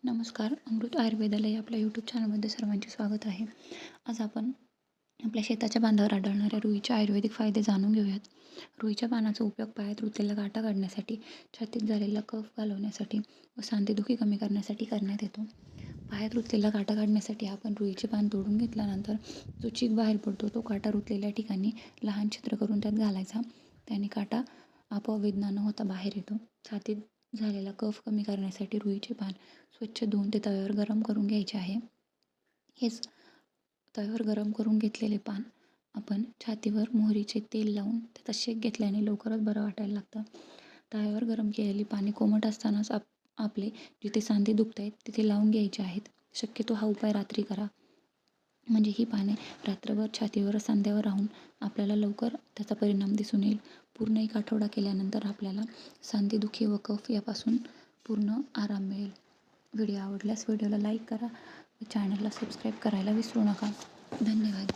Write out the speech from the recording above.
नमस्कार. अमृत आयुर्वेदालय या आपल्या यूट्यूब चॅनलमध्ये सर्वांचे स्वागत आहे. आज आपण आपल्या शेताच्या बांधावर आढळणाऱ्या रुईचे आयुर्वेदिक फायदे जाणून घेऊयात. रुईच्या पानाचा उपयोग पायात रुतलेला गाठा काढण्यासाठी, छातीत झालेला कफ घालवण्यासाठी व सांधेदुखी कमी करण्यासाठी करण्यात येतो. पायात रुतलेला काटा काढण्यासाठी आपण रुईचे पान तोडून घेतल्यानंतर जो चीक बाहेर पडतो तो काटा रुतलेल्या ठिकाणी लहान छिद्र करून त्यात घालायचा. त्याने काटा आपोआप वेदना न होता बाहेर येतो. छातीत झालेला कफ कमी करण्यासाठी रुईचे पान स्वच्छ धुवून ते तव्यावर गरम करून घ्यायचे आहे. हेच तव्यावर गरम करून घेतलेले पान आपण छातीवर मोहरीचे तेल लावून त्याचा शेक घेतल्याने लवकरच बरं वाटायला लागतं. तव्यावर गरम केलेली पाने कोमट असतानाच आपले जिथे सांधे दुखत आहेत तिथे लावून घ्यायचे आहेत. शक्यतो हा उपाय रात्री करा, म्हणजे ही पाने रात्रभर छातीवर सांध्यावर राहून आपल्याला लवकर त्याचा परिणाम दिसून येईल. पूर्ण एक आठवडा केल्यानंतर आपल्याला सांधेदुखी व कफ यापासून पूर्ण आराम मिळेल. व्हिडिओ आवडल्यास व्हिडिओला लाईक करा व चॅनलला सबस्क्राईब करायला विसरू नका. धन्यवाद.